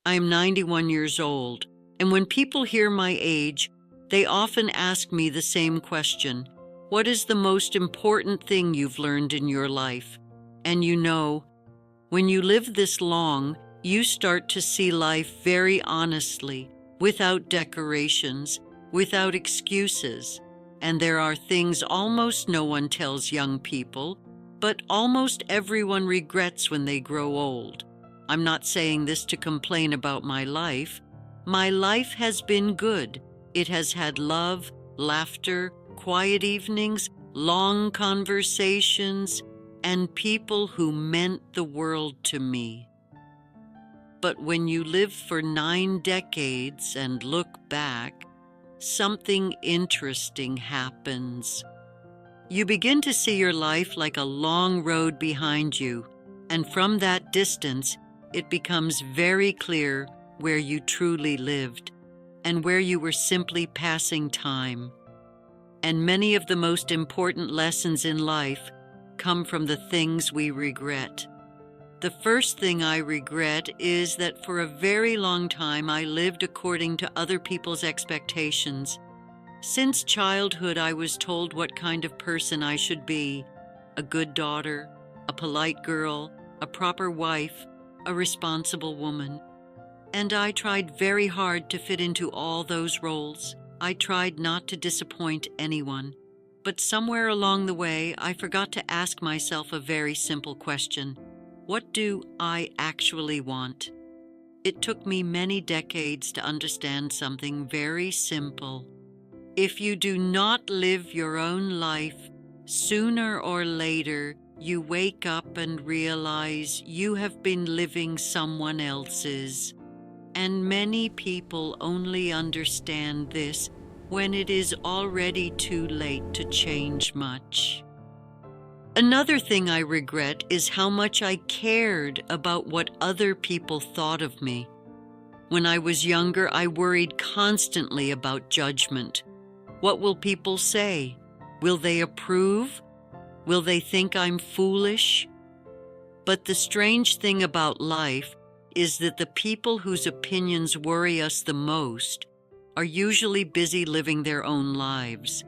I am 91 years old, and when people hear my age, they often ask me the same question: what is the most important thing you've learned in your life? And when you live this long, you start to see life very honestly, without decorations, without excuses. And there are things almost no one tells young people, but almost everyone regrets when they grow old. I'm not saying this to complain about my life. My life has been good. It has had love, laughter, quiet evenings, long conversations, and people who meant the world to me. But when you live for 9 decades and look back, something interesting happens. You begin to see your life like a long road behind you, and from that distance, it becomes very clear where you truly lived and where you were simply passing time. And many of the most important lessons in life come from the things we regret. The first thing I regret is that for a very long time I lived according to other people's expectations. Since childhood, I was told what kind of person I should be: a good daughter, a polite girl, a proper wife, a responsible woman. And I tried very hard to fit into all those roles. I tried not to disappoint anyone. But somewhere along the way, I forgot to ask myself a very simple question: what do I actually want? It took me many decades to understand something very simple. If you do not live your own life, sooner or later, you wake up and realize you have been living someone else's. And many people only understand this when it is already too late to change much. Another thing I regret is how much I cared about what other people thought of me. When I was younger, I worried constantly about judgment. What will people say? Will they approve? Will they think I'm foolish? But the strange thing about life is that the people whose opinions worry us the most are usually busy living their own lives.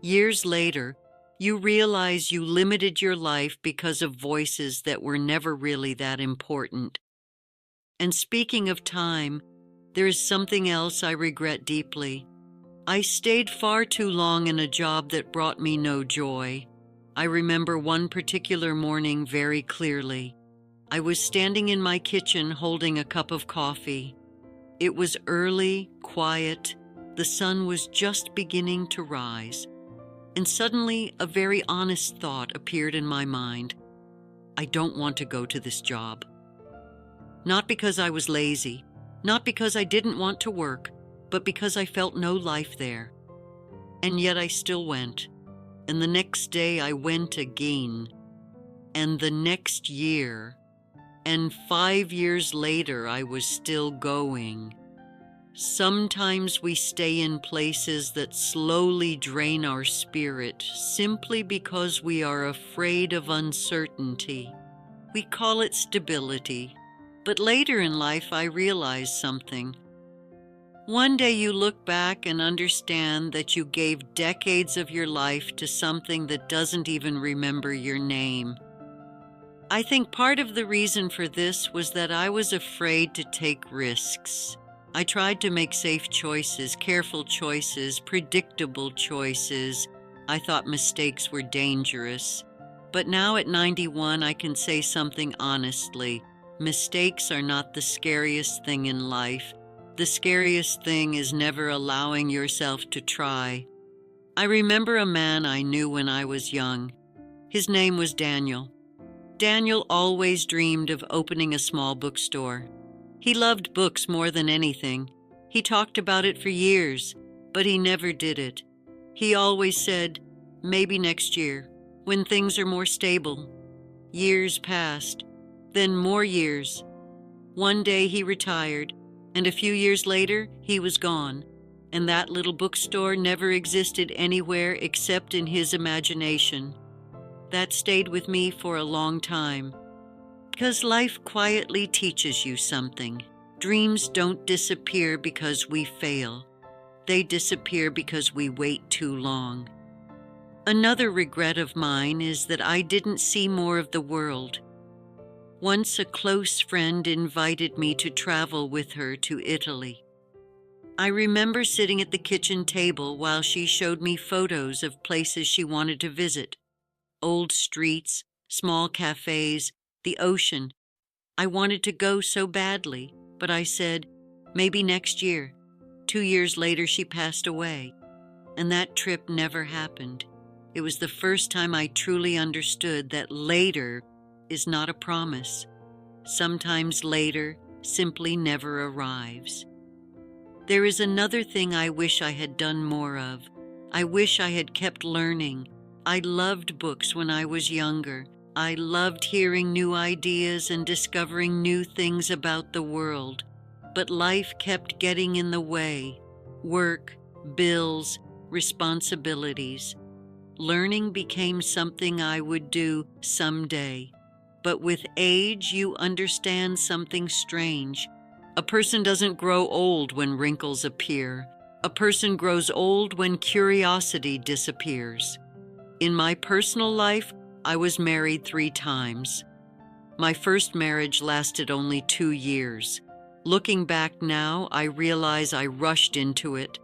Years later, you realize you limited your life because of voices that were never really that important. And speaking of time, there is something else I regret deeply. I stayed far too long in a job that brought me no joy. I remember one particular morning very clearly. I was standing in my kitchen holding a cup of coffee. It was early, quiet. The sun was just beginning to rise. And suddenly, a very honest thought appeared in my mind. I don't want to go to this job. Not because I was lazy, not because I didn't want to work, but because I felt no life there. And yet I still went. And the next day I went again. And the next year. And 5 years later I was still going. Sometimes we stay in places that slowly drain our spirit simply because we are afraid of uncertainty. We call it stability. But later in life I realized something. One day you look back and understand that you gave decades of your life to something that doesn't even remember your name. I think part of the reason for this was that I was afraid to take risks. I tried to make safe choices, careful choices, predictable choices. I thought mistakes were dangerous. But now at 91, I can say something honestly. Mistakes are not the scariest thing in life. The scariest thing is never allowing yourself to try. I remember a man I knew when I was young. His name was Daniel. Daniel always dreamed of opening a small bookstore. He loved books more than anything. He talked about it for years, but he never did it. He always said, maybe next year, when things are more stable. Years passed, then more years. One day he retired, and a few years later he was gone, and that little bookstore never existed anywhere except in his imagination. That stayed with me for a long time. Because life quietly teaches you something. Dreams don't disappear because we fail. They disappear because we wait too long. Another regret of mine is that I didn't see more of the world. Once a close friend invited me to travel with her to Italy. I remember sitting at the kitchen table while she showed me photos of places she wanted to visit. Old streets, small cafes, the ocean. I wanted to go so badly, but I said, maybe next year. 2 years later, she passed away, and that trip never happened. It was the first time I truly understood that later is not a promise. Sometimes later simply never arrives. There is another thing I wish I had done more of. I wish I had kept learning. I loved books when I was younger. I loved hearing new ideas and discovering new things about the world. But life kept getting in the way. Work, bills, responsibilities. Learning became something I would do someday. But with age, you understand something strange. A person doesn't grow old when wrinkles appear. A person grows old when curiosity disappears. In my personal life, I was married 3 times. My first marriage lasted only 2 years. Looking back now, I realize I rushed into it.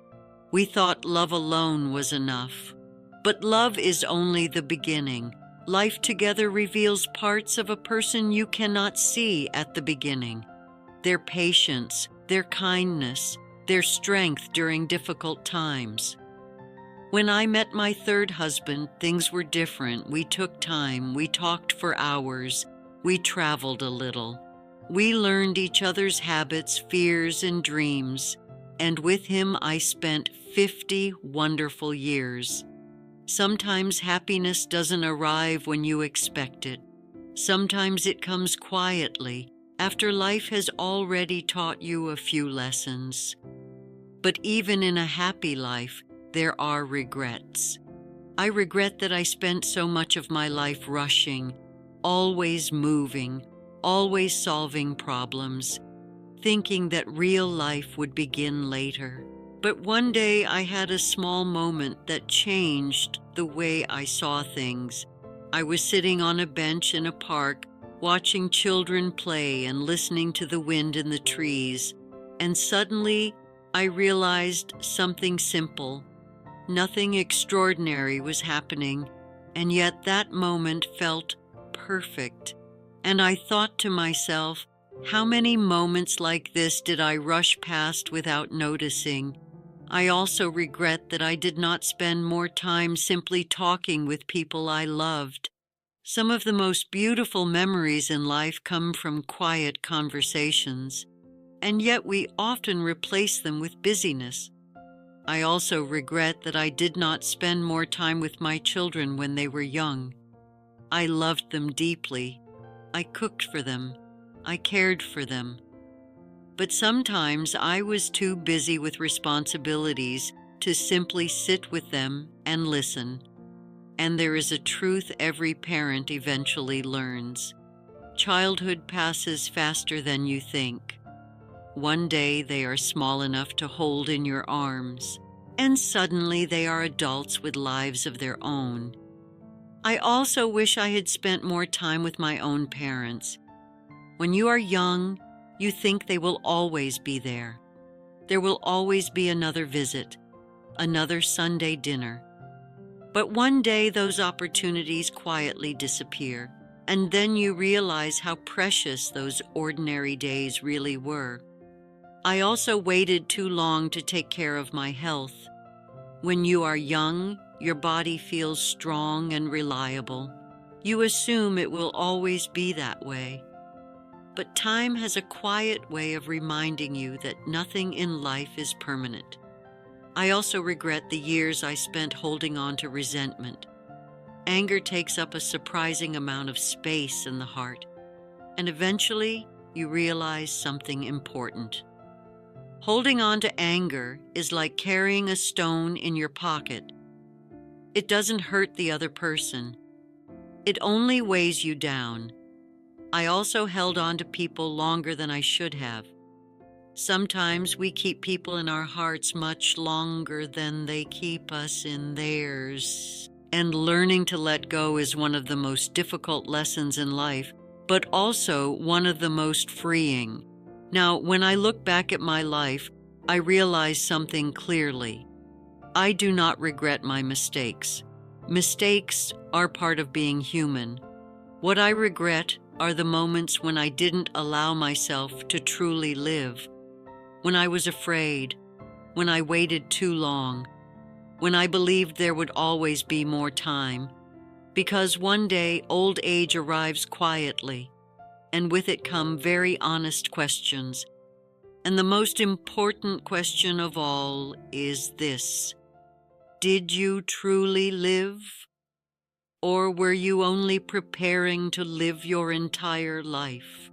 We thought love alone was enough. But love is only the beginning. Life together reveals parts of a person you cannot see at the beginning. Their patience, their kindness, their strength during difficult times. When I met my third husband, things were different. We took time, we talked for hours, we traveled a little. We learned each other's habits, fears, and dreams, and with him I spent 50 wonderful years. Sometimes happiness doesn't arrive when you expect it. Sometimes it comes quietly, after life has already taught you a few lessons. But even in a happy life, there are regrets. I regret that I spent so much of my life rushing, always moving, always solving problems, thinking that real life would begin later. But one day I had a small moment that changed the way I saw things. I was sitting on a bench in a park, watching children play and listening to the wind in the trees, and suddenly I realized something simple. Nothing extraordinary was happening, and yet that moment felt perfect. And I thought to myself, how many moments like this did I rush past without noticing? I also regret that I did not spend more time simply talking with people I loved. Some of the most beautiful memories in life come from quiet conversations, and yet we often replace them with busyness. I also regret that I did not spend more time with my children when they were young. I loved them deeply. I cooked for them. I cared for them. But sometimes I was too busy with responsibilities to simply sit with them and listen. And there is a truth every parent eventually learns. Childhood passes faster than you think. One day they are small enough to hold in your arms, and suddenly they are adults with lives of their own. I also wish I had spent more time with my own parents. When you are young, you think they will always be there. There will always be another visit, another Sunday dinner. But one day those opportunities quietly disappear, and then you realize how precious those ordinary days really were. I also waited too long to take care of my health. When you are young, your body feels strong and reliable. You assume it will always be that way. But time has a quiet way of reminding you that nothing in life is permanent. I also regret the years I spent holding on to resentment. Anger takes up a surprising amount of space in the heart, and eventually you realize something important. Holding on to anger is like carrying a stone in your pocket. It doesn't hurt the other person. It only weighs you down. I also held on to people longer than I should have. Sometimes we keep people in our hearts much longer than they keep us in theirs. And learning to let go is one of the most difficult lessons in life, but also one of the most freeing. Now, when I look back at my life, I realize something clearly. I do not regret my mistakes. Mistakes are part of being human. What I regret are the moments when I didn't allow myself to truly live. When I was afraid, when I waited too long, when I believed there would always be more time. Because one day old age arrives quietly, and with it come very honest questions. And the most important question of all is this: did you truly live? Or were you only preparing to live your entire life?